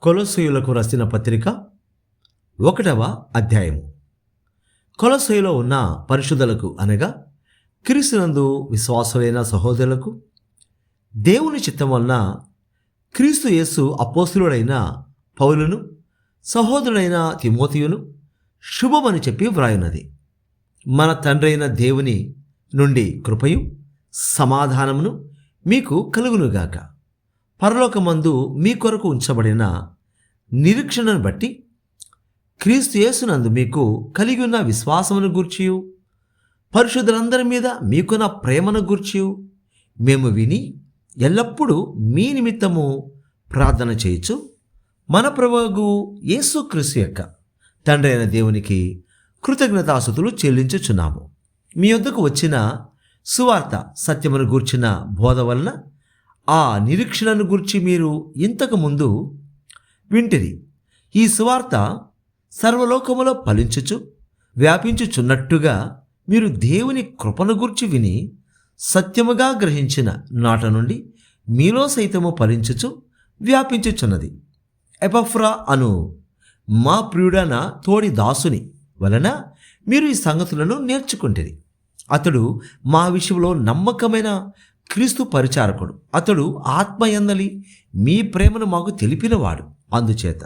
కొలొస్సీయులకు రాసిన పత్రిక 1వ అధ్యాయము. కొలొస్సీలో ఉన్న పరిశుద్ధులకు అనగా క్రీస్తునందు విశ్వాసులైన సహోదరులకు దేవుని చిత్తం వలన క్రీస్తు యేసు అపోస్తలుడైన పౌలును సహోదరుడైన తిమోతియును శుభమని చెప్పి వ్రాయున్నది. మన తండ్రైన దేవుని నుండి కృపయు సమాధానమును మీకు కలుగునుగాక. పరలోకమందు మీ కొరకు ఉంచబడిన నిరీక్షణను బట్టి క్రీస్తు యేసునందు మీకు కలిగి ఉన్న విశ్వాసమును గూర్చియు పరిశుద్ధులందరి మీద మీకున్న ప్రేమను గూర్చియు మేము విని ఎల్లప్పుడూ మీ నిమిత్తము ప్రార్థన చేయొచ్చు. మన ప్రభువు యేసుక్రీస్తు యొక్క తండ్రి అయిన దేవునికి కృతజ్ఞతాస్తుతులు చెల్లించుచున్నాము. మీ వద్దకు వచ్చిన సువార్త సత్యమును గూర్చిన బోధ వలన ఆ నిరీక్షణను గూర్చి మీరు ఇంతకు ముందు వింటిరి. ఈ సువార్త సర్వలోకములో ఫలించుచు వ్యాపించుచున్నట్టుగా మీరు దేవుని కృపను గూర్చి విని సత్యముగా గ్రహించిన నాట నుండి మీలో సైతము ఫలించుచు వ్యాపించుచున్నది. ఎపఫ్రా అను మా ప్రియుడైన తోడి దాసుని వలన మీరు ఈ సంగతులను నేర్చుకుంటిరి. అతడు మా విషయంలో నమ్మకమైన క్రీస్తు పరిచారకుడు. అతడు ఆత్మయందలి మీ ప్రేమను మాకు తెలిపినవాడు. అందుచేత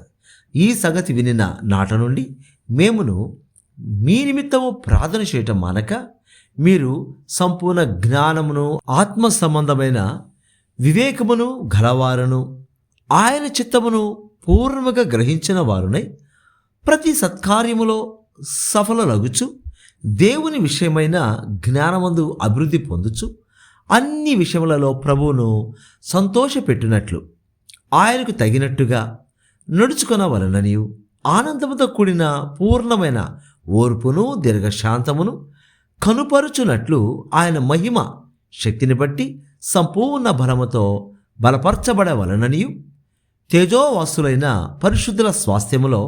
ఈ సంగతి వినిన నాట నుండి మేమును మీ నిమిత్తము ప్రార్థన చేయటం మానక మీరు సంపూర్ణ జ్ఞానమును ఆత్మ సంబంధమైన వివేకమును గలవారును ఆయన చిత్తమును పూర్ణముగా గ్రహించిన వారునై ప్రతి సత్కార్యములో సఫలలగుచు దేవుని విషయమైన జ్ఞానమందు అభివృద్ధి పొందుచు అన్ని విషయములలో ప్రభువును సంతోషపెట్టినట్లు ఆయనకు తగినట్టుగా నడుచుకొనవలననియు ఆనందముతో కూడిన పూర్ణమైన ఓర్పును దీర్ఘశాంతమును కనుపరుచునట్లు ఆయన మహిమ శక్తిని బట్టి సంపూర్ణ బలముతో బలపరచబడవలననియు తేజోవాసులైన పరిశుద్ధుల స్వాస్థ్యములో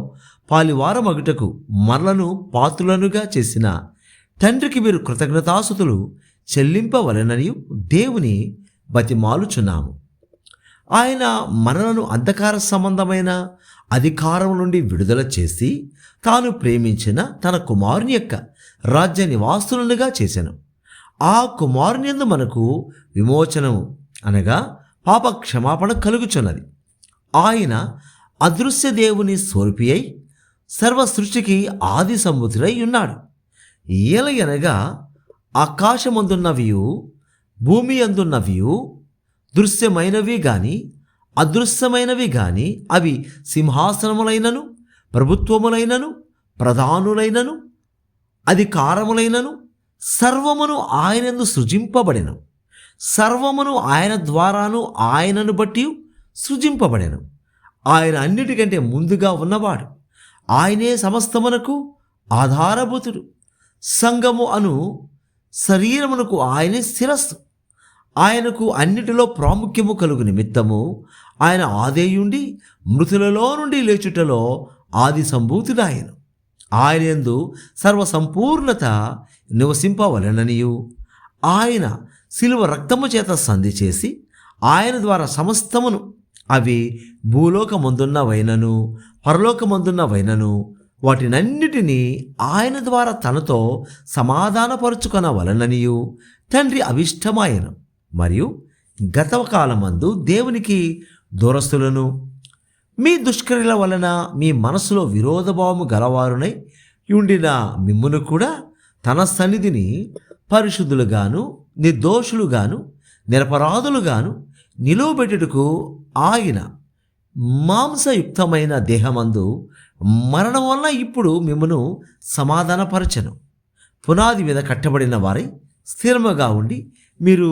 పాలివారమగుటకు మరలను పాత్రులనుగా చేసిన తండ్రికి మీరు కృతజ్ఞతాస్తుతులు చెల్లింపవలెననియు దేవుని బతిమాలుచున్నాము. ఆయన మనలను అంధకార సంబంధమైన అధికారం నుండి విడుదల చేసి తాను ప్రేమించిన తన కుమారుని యొక్క రాజ్య నివాసులనుగా చేశాను. ఆ కుమారుని యందు మనకు విమోచనము అనగా పాప క్షమాపణ కలుగుచున్నది. ఆయన అదృశ్య దేవుని స్వరూపి అయి సర్వ సృష్టికి ఆది సంభూతుడై ఉన్నాడు. ఏలయనగా ఆకాశమందున్నవియు భూమి అందున్నవియు దృశ్యమైనవి గాని అదృశ్యమైనవి గాని అవి సింహాసనములైనను ప్రభుత్వములైనను ప్రధానులైనను అధికారములైనను సర్వమును ఆయనందు సృజింపబడెను. సర్వమును ఆయన ద్వారాను ఆయనను బట్టి సృజింపబడెను. ఆయన అన్నిటికంటే ముందుగా ఉన్నవాడు. ఆయనే సమస్తమునకు ఆధారభూతుడు. సంఘము అను శరీరమునకు ఆయనే శిరస్సు. ఆయనకు అన్నిటిలో ప్రాముఖ్యము కలుగు నిమిత్తము ఆయన ఆదేయుండి మృతులలో నుండి లేచుటలో ఆది సంభూతుడాయను. ఆయన యందు సర్వసంపూర్ణత నివసింపవలెననియు ఆయన శిలువ రక్తము చేత సంధి చేసి ఆయన ద్వారా సమస్తమును అవి భూలోకమందున్నవైనను పరలోకమందున్నవైనను వాటినన్నిటినీ ఆయన ద్వారా తనతో సమాధానపరుచుకొనవలననియు తండ్రి అభిష్టమాయను. మరియు గతకాలమందు దేవునికి దూరస్తులను మీ దుష్క్రియల వలన మీ మనసులో విరోధభావము గలవారునై ఉండిన మిమ్మును కూడా తన సన్నిధిని పరిశుద్ధులుగాను నిర్దోషులుగాను నిరపరాధులుగాను నిలువబెట్టుటకు ఆయన మాంసయుక్తమైన దేహమందు మరణం వలన ఇప్పుడు మిమ్మను సమాధానపరచను. పునాది మీద కట్టబడిన వారై స్థిరముగా ఉండి మీరు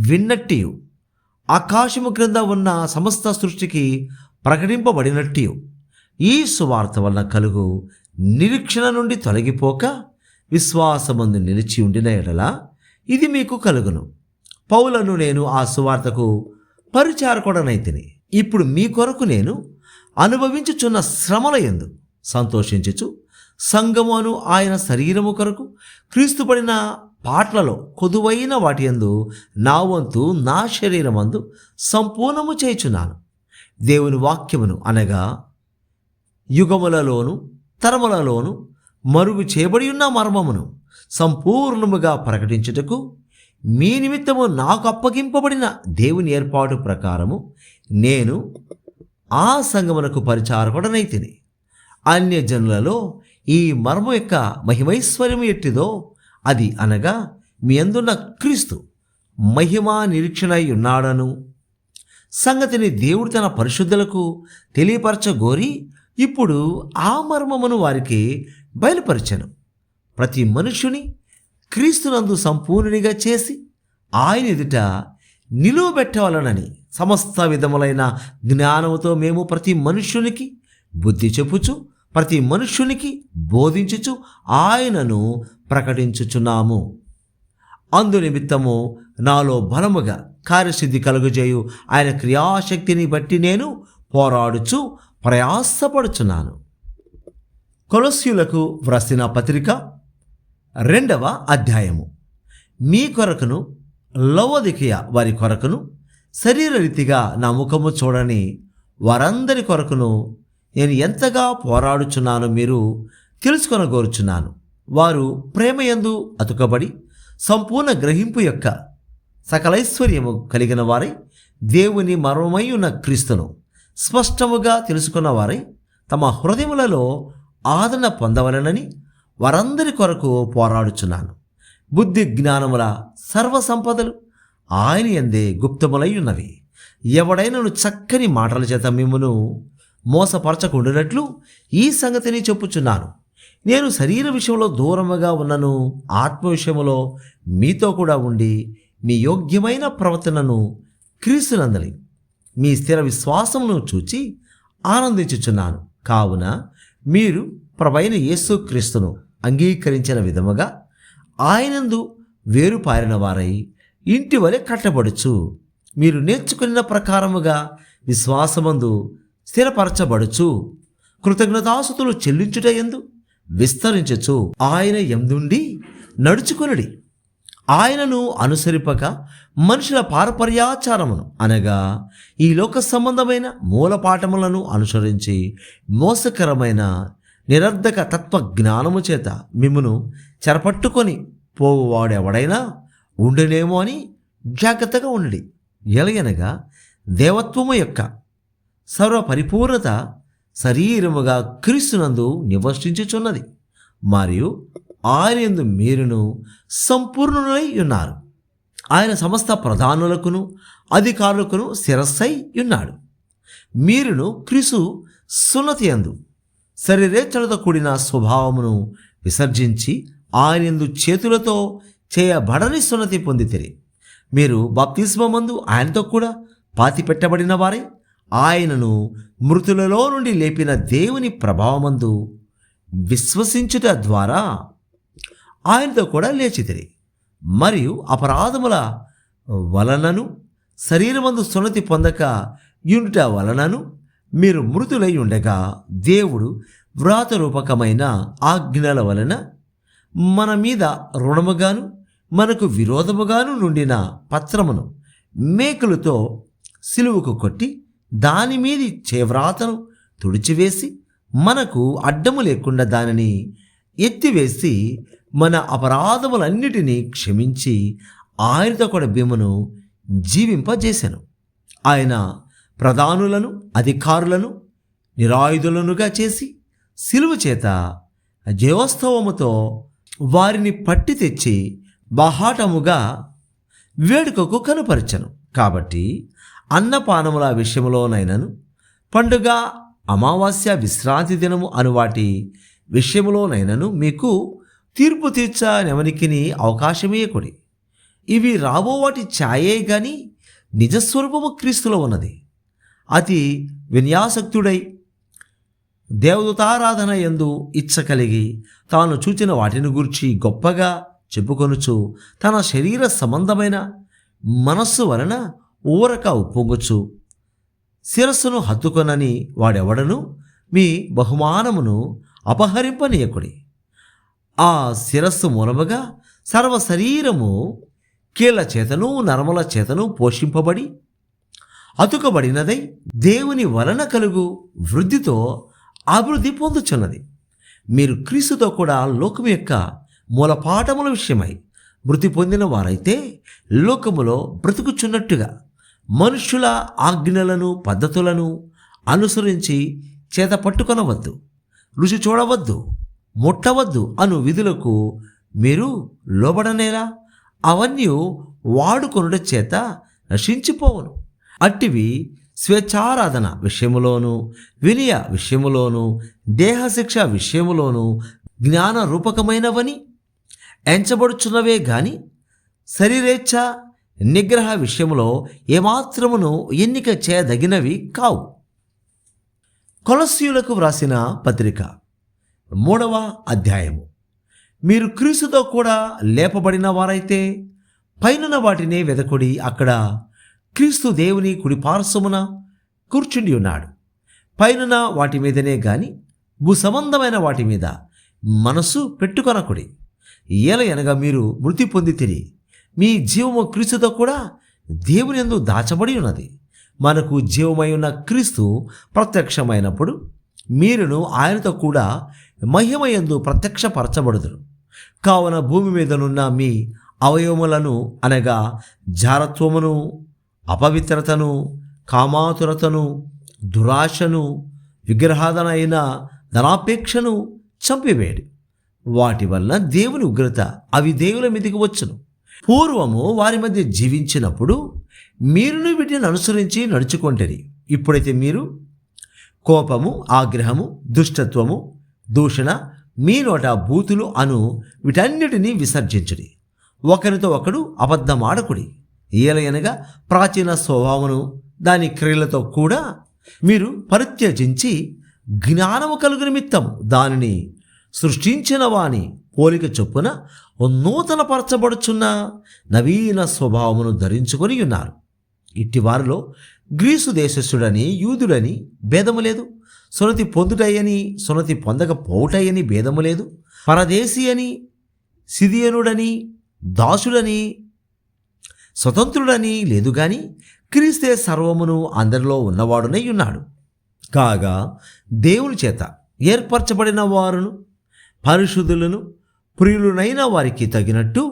విన్నట్టియు ఆకాశము క్రింద ఉన్న సమస్త సృష్టికి ప్రకటింపబడినట్టియు ఈ సువార్త వలన కలుగు నిరీక్షణ నుండి తొలగిపోక విశ్వాసమందు నిలిచి ఉండిన ఎడల ఇది మీకు కలుగును. పౌలను నేను ఆ సువార్తకు పరిచారకుడనైతిని. ఇప్పుడు మీ కొరకు నేను అనుభవించుచున్న శ్రమల యందు సంతోషించుచు సంఘము అను ఆయన శరీరము కొరకు క్రీస్తుపడిన పాటలలో కొదువైన వాటి యందు నా వంతు నా శరీరమందు సంపూర్ణము చేయుచున్నాను. దేవుని వాక్యమును అనగా యుగములలోను తరములలోను మరుగు చేయబడి ఉన్న మర్మమును సంపూర్ణముగా ప్రకటించుటకు మీ నిమిత్తము నాకు అప్పగింపబడిన దేవుని ఏర్పాటు ప్రకారము నేను ఆ సంగమునకు పరిచారకుడనైతిని. అన్యజనులలో ఈ మర్మం యొక్క మహిమైశ్వర్యము ఎట్టిదో అది అనగా మీ అందున్న క్రీస్తు మహిమా నిరీక్షణై ఉన్నాడను సంగతిని దేవుడు తన పరిశుద్ధులకు తెలియపరచగోరి ఇప్పుడు ఆ మర్మమును వారికి బయలుపరచెను. ప్రతి మనుష్యుని క్రీస్తునందు సంపూర్ణునిగా చేసి ఆయన ఎదుట నిలువబెట్టవలనని సమస్త విధములైన జ్ఞానముతో మేము ప్రతి మనుష్యునికి బుద్ధి చెప్పుచు ప్రతి మనుష్యునికి బోధించుచు ఆయనను ప్రకటించుచున్నాము. అందు నిమిత్తము నాలో బలముగా కార్యసిద్ధి కలుగజేయు ఆయన క్రియాశక్తిని బట్టి నేను పోరాడుచు ప్రయాసపడుచున్నాను. కొలస్యులకు వ్రాసిన పత్రిక 2వ అధ్యాయము. మీ కొరకును లవొదికయ వారి కొరకును శరీరరీతిగా నా ముఖము చూడని వారందరి కొరకును నేను ఎంతగా పోరాడుచున్నానో మీరు తెలుసుకొనగోరుచున్నాను. వారు ప్రేమయందు అతుకబడి సంపూర్ణ గ్రహింపు యొక్క సకలైశ్వర్యము కలిగిన వారై దేవుని మర్మమై ఉన్న క్రీస్తును స్పష్టముగా తెలుసుకున్న వారై తమ హృదయములలో ఆదరణ పొందవలనని వారందరి కొరకు పోరాడుచున్నాను. బుద్ధి జ్ఞానముల సర్వసంపదలు ఆయన యందే గుప్తములై ఉన్నవి. ఎవడైనను చక్కని మాటల చేత మిమ్మును మోసపరచకుండానట్లు ఈ సంగతిని చెప్పుచున్నాను. నేను శరీర విషయంలో దూరముగా ఉన్నను, ఆత్మ విషయములో మీతో కూడా ఉండి మీ యోగ్యమైన ప్రవర్తనను క్రీస్తునందలి మీ స్థిర విశ్వాసమును చూచి ఆనందించుచున్నాను. కావున మీరు ప్రభువైన యేసు క్రీస్తును అంగీకరించిన విధముగా ఆయనందు వేరుపారిన వారై ఇంటి వలె కట్టబడుచు మీరు నేర్చుకున్న ప్రకారముగా విశ్వాసమందు స్థిరపరచబడుచు కృతజ్ఞతాస్తుతులు చెల్లించుట యందు విస్తరించచ్చు ఆయన యందుండి నడుచుకొనుడి. ఆయనను అనుసరింపక మనుషుల పారపర్యాచారమును అనగా ఈ లోక సంబంధమైన మూలపాఠములను అనుసరించి మోసకరమైన నిరర్ధక తత్వ జ్ఞానము చేత మిమ్మును చెరపట్టుకొని పోవువాడెవడైనా ఉండనేమో అని జాగ్రత్తగా ఉండి. ఎలయనగా దేవత్వము యొక్క సర్వపరిపూర్ణత శరీరముగా క్రీస్తునందు నివసించుచున్నది, మరియు ఆయన యందు మీరును సంపూర్ణులై ఉన్నారు. ఆయన సమస్త ప్రధానులకును అధికారులకును శిరస్సై ఉన్నాడు. మీరును క్రీస్తు సున్నతి యందు శరీరేచ్ఛలతో కూడిన స్వభావమును విసర్జించి ఆయన యందు చేతులతో చేయబడని సున్నతి పొందితిరి. మీరు బాప్తిస్మమందు ఆయనతో కూడా పాతిపెట్టబడిన వారై ఆయనను మృతులలో నుండి లేపిన దేవుని ప్రభావమందు విశ్వసించుట ద్వారా ఆయనతో కూడా లేచితిరి. మరియు అపరాధముల వలనను శరీరమందు సున్నతి పొందక యుండుట వలనను మీరు మృతులై ఉండగా దేవుడు వ్రాతరూపకమైన ఆజ్ఞల వలన మన మీద రుణముగాను మనకు విరోధముగాను నుండిన పత్రమును మేకులతో సిలువకు కొట్టి దాని మీది చేవ్రాతను తుడిచివేసి మనకు అడ్డము లేకుండా దానిని ఎత్తివేసి మన అపరాధములన్నిటినీ క్షమించి ఆయనతో కూడా భీమును జీవింపజేశాను. ఆయన ప్రధానులను అధికారులను నిరాయుధులనుగా చేసి సిలువ చేత జయోత్సవముతో వారిని పట్టి తెచ్చి బాహాటముగా వేడుకకు కనుపరచను. కాబట్టి అన్నపానముల విషయములోనైనను పండుగ అమావాస్య విశ్రాంతి దినము అను వాటి విషయములోనైనను మీకు తీర్పు తీర్చనెవనికిని అవకాశమేయకుడి. ఇవి రాబో వాటి ఛాయే గాని నిజస్వరూపము క్రీస్తులో ఉన్నది. అతి విన్యాసక్తుడై దేవదూతారాధన యందు ఇచ్చ కలిగి తాను చూచిన వాటిని గూర్చి గొప్పగా చెప్పుకొనుచు తన శరీర సంబంధమైన మనస్సు వలన ఊరక ఉప్పొంగుచు శిరస్సును హత్తుకొనని వాడెవడను మీ బహుమానమును అపహరింపనీయకుడి. ఆ శిరస్సు మూలముగా సర్వ శరీరము కీళ్ల చేతను నరముల చేతను పోషింపబడి అతుకబడినదై దేవుని వలన కలుగు వృద్ధితో అభివృద్ధి పొందుచున్నది. మీరు క్రీస్తుతో కూడా లోకము యొక్క మూలపాఠముల విషయమై మృతి పొందిన వారైతే లోకములో బ్రతుకుచున్నట్టుగా మనుష్యుల ఆజ్ఞలను పద్ధతులను అనుసరించి చేత పట్టుకొనవద్దు, రుచి చూడవద్దు, ముట్టవద్దు అను విధులకు మీరు లోబడనేలా అవన్నీ వాడుకొనుట చేత నశించిపోవును. అట్టివి స్వేచ్ఛారాధన విషయములోను, వినయ విషయములోను, దేహశిక్ష విషయములోను జ్ఞాన రూపకమైనవని ఎంచబడుచున్నవే గాని శరీరేచ్ఛ నిగ్రహ విషయములో ఏమాత్రమును ఎన్నిక చేయదగినవి కావు. కొలస్సీయులకు వ్రాసిన పత్రిక 3వ అధ్యాయము. మీరు క్రీస్తుతో కూడా లేపబడిన వారైతే పైనున్న వాటినే వెదకుడి, అక్కడ క్రీస్తు దేవుని కుడి పార్శ్వమున కూర్చుండి ఉన్నాడు. పైనున్న వాటి మీదనే గాని భూసంబంధమైన వాటి మీద మనస్సు పెట్టుకొనకుడి. ఏలయనగా మీరు మృతి పొందితిరి, మీ జీవము క్రీస్తుతో కూడా దేవుని యందు దాచబడి ఉన్నది. మనకు జీవమై ఉన్న క్రీస్తు ప్రత్యక్షమైనప్పుడు మీరును ఆయనతో కూడా మహిమయందు ప్రత్యక్షపరచబడుదురు. కావున భూమి మీదనున్న మీ అవయవములను అనగా జారత్వమును, అపవిత్రతను, కామాతురతను, దురాశను, విగ్రహాధన అయిన ధనాపేక్షను చంపివేడి. వాటి వలన దేవుని ఉగ్రత అవి దేవుల మీదకి వచ్చును. పూర్వము వారి మధ్య జీవించినప్పుడు మీరును వీటిని అనుసరించి నడుచుకొంటిరి. ఇప్పుడైతే మీరు కోపము, ఆగ్రహము, దుష్టత్వము, దూషణ, మీ నోట బూతులు అను వీటన్నిటినీ విసర్జించుడి. ఒకరితో ఒకడు అబద్ధమాడకుడి. ఏలయనగా ప్రాచీన స్వభావమును దాని క్రియలతో కూడా మీరు పరిత్యజించి జ్ఞానము కలుగు నిమిత్తము దానిని సృష్టించిన వాని పోలిక చొప్పున నూతనపరచబడుచున్న నవీన స్వభావమును ధరించుకొని ఉన్నారు. ఇట్టి వారిలో గ్రీసు దేశస్థుడని యూదుడని భేదము లేదు, సున్నతి పొందుటయని సున్నతి పొందకపోవుటయని భేదము లేదు, పరదేశీ అని సిదియనుడని దాసుడని స్వతంత్రుడని లేదు గాని క్రీస్తే సర్వమును అందరిలో ఉన్నవాడునై ఉన్నాడు. కాగా దేవుని చేత ఏర్పరచబడిన వారును పరిశుద్ధులను ప్రియులునైన వారికి తగినట్టు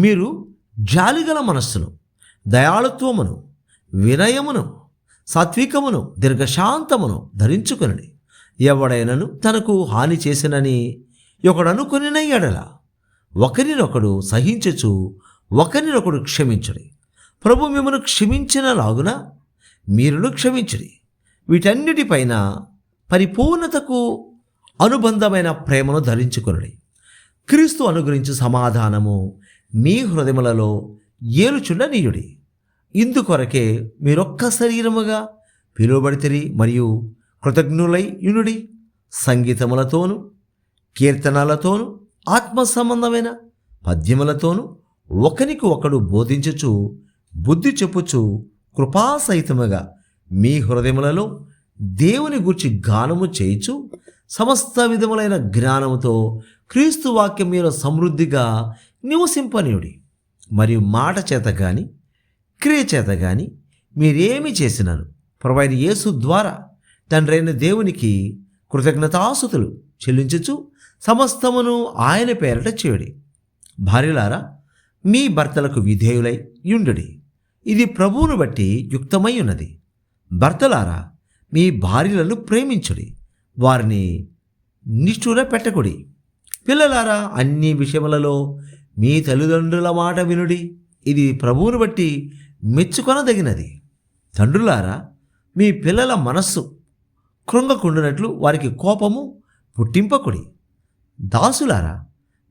మీరు జాలిగల మనస్సును, దయాళుత్వమును, వినయమును, సాత్వికమును, దీర్ఘశాంతమును ధరించుకొనుడి. ఎవడైనను తనకు హాని చేసినని ఒకడనుకొనిన ఎడల ఒకరినొకడు సహించుచు ఒకరినొకడు క్షమించుడి. ప్రభు మిమ్మను క్షమించిన లాగున మీరును క్షమించుడి. వీటన్నిటిపైన పరిపూర్ణతకు అనుబంధమైన ప్రేమను ధరించుకొనుడి. క్రీస్తు అనుగ్రహించు సమాధానము మీ హృదయములలో ఏలుచుండనీయుడి. ఇందుకొరకే మీరొక్క శరీరముగా పిలువబడితిరి మరియు కృతజ్ఞులై యునుడి. సంగీతములతోనూ కీర్తనలతోనూ ఆత్మ సంబంధమైన పద్యములతోనూ ఒకనికి ఒకడు బోధించుచు బుద్ధి చెప్పుచు కృపాసహితముగా మీ హృదయములలో దేవుని గూర్చి గానము చేయుచు సమస్త విధములైన జ్ఞానముతో క్రీస్తు వాక్యం మీరు సమృద్ధిగా నివసింపనీయుడి. మరియు మాట చేత గాని క్రియ చేత గాని మీరేమి చేసినాను ప్రభువైన యేసు ద్వారా తండ్రైన దేవునికి కృతజ్ఞతాస్తుతులు చెల్లించుచు సమస్తమును ఆయన పేరట చేయుడి. భార్యలారా, మీ భర్తలకు విధేయులై యుండుడి, ఇది ప్రభువును బట్టి యుక్తమై ఉన్నది. భర్తలారా, మీ భార్యలను ప్రేమించుడి, వారిని నిష్ఠూర పెట్టకుడి. పిల్లలారా, అన్ని విషయములలో మీ తల్లిదండ్రుల మాట వినుడి, ఇది ప్రభువును బట్టి మెచ్చుకొనదగినది. తండ్రులారా, మీ పిల్లల మనస్సు కృంగకుండునట్లు వారికి కోపము పుట్టింపకుడి. దాసులారా,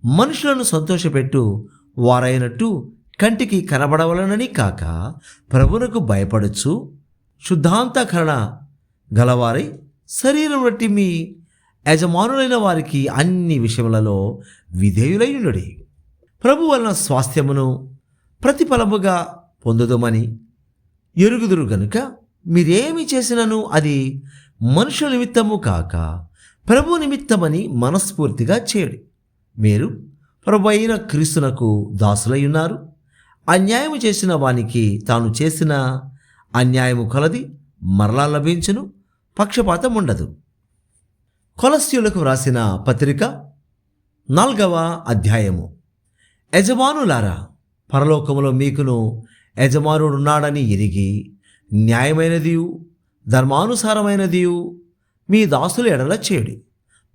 మనుషులను సంతోషపెట్టు వారైనట్టు కంటికి కనబడవలనని కాక ప్రభువునకు భయపడచ్చు శుద్ధాంతకరణ గలవారై శరీరం బట్టి మీ యజమానులైన వారికి అన్ని విషయములలో విధేయులైయుండుడి. ప్రభు వలన స్వాస్థ్యమును ప్రతిఫలముగా పొందుదమని ఎరుగుదురు గనుక మీరేమి చేసినను అది మనుషుల నిమిత్తము కాక ప్రభు నిమిత్తమని మనస్ఫూర్తిగా చేయుడి. మీరు ప్రభు అయిన క్రీస్తునకు దాసులై ఉన్నారు. అన్యాయము చేసిన వానికి తాను చేసిన అన్యాయము కలది మరలా లభించును, పక్షపాతం ఉండదు. కొలస్సీయులకు వ్రాసిన పత్రిక 4వ అధ్యాయము. యజమానులారా, పరలోకములో మీకును యజమానుడున్నాడని ఎరిగి న్యాయమైనదియు ధర్మానుసారమైనదియు మీ దాసుల ఎడల చేయుడి.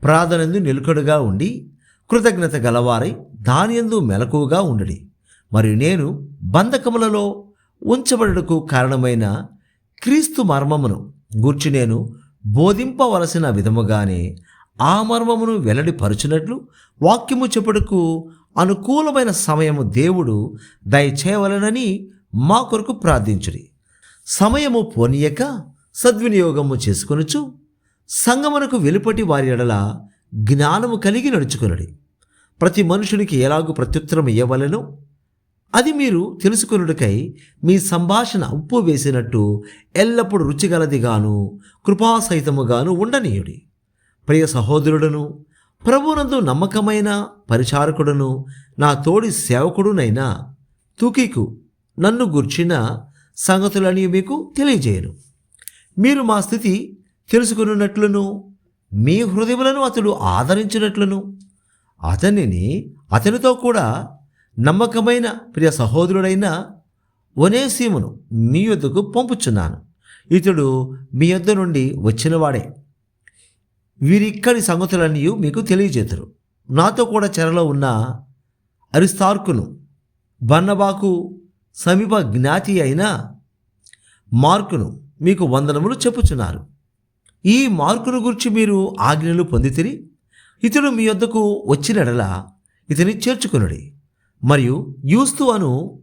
ప్రార్థనందు నిలుకడుగా ఉండి కృతజ్ఞత గలవారై దానియందు మెలకువగా ఉండుడి. మరియు నేను బంధకములలో ఉంచబడుటకు కారణమైన క్రీస్తు మర్మమును గూర్చి నేను బోధింపవలసిన విధముగానే ఆ మర్మమును వెల్లడిపరచునట్లు వాక్యము చెప్పుటకు అనుకూలమైన సమయము దేవుడు దయచేయవలెనని మా కొరకు ప్రార్థించుడి. సమయము పోనీయక సద్వినియోగము చేసుకొనుచు సంగమునకు వెలుపటి వారి ఎడల జ్ఞానము కలిగి నడుచుకొనుడి. ప్రతి మనుషునికి ఎలాగూ ప్రత్యుత్తరం ఇవ్వవలెనో అది మీరు తెలుసుకొనుటకై మీ సంభాషణ ఉప్పు వేసినట్టు ఎల్లప్పుడూ రుచిగలదిగాను కృపాసహితముగాను ఉండనీయుడి. ప్రియ సహోదరుడును ప్రభువునందు నమ్మకమైన పరిచారకుడును నా తోడి సేవకుడునైనా తుకికు నన్ను గూర్చిన సంగతులని మీకు తెలియజేయను. మీరు మా స్థితి తెలుసుకున్నట్లును మీ హృదయములను అతడు ఆదరించినట్లును అతనితో కూడా నమ్మకమైన ప్రియ సహోదరుడైన ఒనేసిమును మీ యొద్దకు పంపుచున్నాను. ఇతడు మీ యొద్ద నుండి వచ్చినవాడే. వీరిక్కడి సంగతులన్నీ మీకు తెలియజేతురు. నాతో కూడా చెరలో ఉన్న అరిస్తార్కును బర్నబాకు సమీప జ్ఞాతి అయిన మార్కును మీకు వందనములు చెప్పుచున్నారు. ఈ మార్కును గురించి మీరు ఆజ్ఞలు పొందితిరి. ఇతడు మీ యొద్దకు వచ్చినడల ఇతని చేర్చుకొనుడి. మరియు యూస్తు అను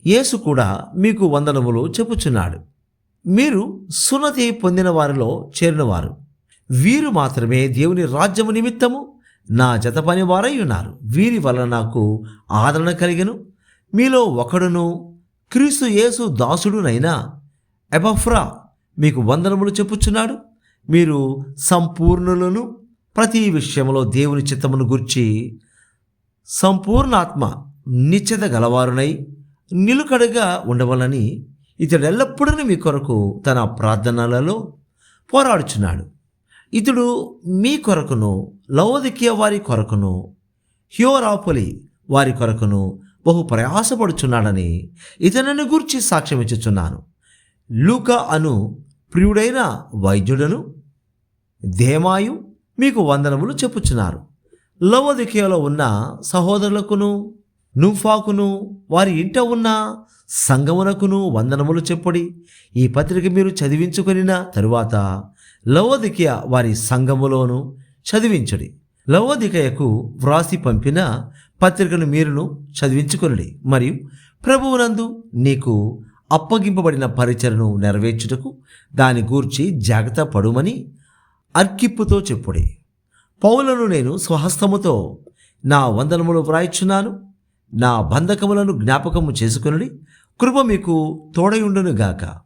యేసు కూడా మీకు వందనములు చెప్పుచున్నాడు. మీరు సున్నతి పొందిన వారిలో చేరినవారు. వీరు మాత్రమే దేవుని రాజ్యము నిమిత్తము నా జత పని వారై ఉన్నారు. వీరి వలన నాకు ఆదరణ కలిగెను. మీలో ఒకడును క్రీస్తు యేసు దాసుడునైన ఎపఫ్రా మీకు వందనములు చెప్పుచున్నాడు. మీరు సంపూర్ణులను ప్రతి విషయంలో దేవుని చిత్తమును గూర్చి సంపూర్ణాత్మ నిశ్చత గలవారునై నిలుకడగా ఉండవలని ఇతడెల్లప్పుడూ మీ కొరకు తన ప్రార్థనలలో పోరాడుచున్నాడు. ఇతడు మీ కొరకును లవోదికీయ వారి కొరకును హియోరాపొలి వారి కొరకును బహు ప్రయాసపడుచున్నాడని ఇతనిని గూర్చి సాక్ష్యమిచ్చుచున్నాను. లూకా అను ప్రియుడైన వైద్యుడను దేమాయు మీకు వందనములు చెప్పుచున్నారు. లవోదికీయలో ఉన్న సహోదరులకును నుంఫాకును వారి ఇంట ఉన్న సంగమునకును వందనములు చెప్పుడి. ఈ పత్రిక మీరు చదివించుకొనిన తరువాత లవోదికీయ వారి సంఘములోను చదివించుడి. లవోదికీయకు వ్రాసి పంపిన పత్రికను మీరును చదివించుకొనుడి. మరియు ప్రభువునందు నీకు అప్పగింపబడిన పరిచర్ను నెరవేర్చుటకు దాని గూర్చి జాగ్రత్త పడుమని అర్కిప్పుతో చెప్పుడి. పౌలను నేను స్వహస్తముతో నా వందనములు వ్రాయిచున్నాను. నా బంధకములను జ్ఞాపకము చేసుకొనుడి. కృప మీకు తోడయుండునుగాక.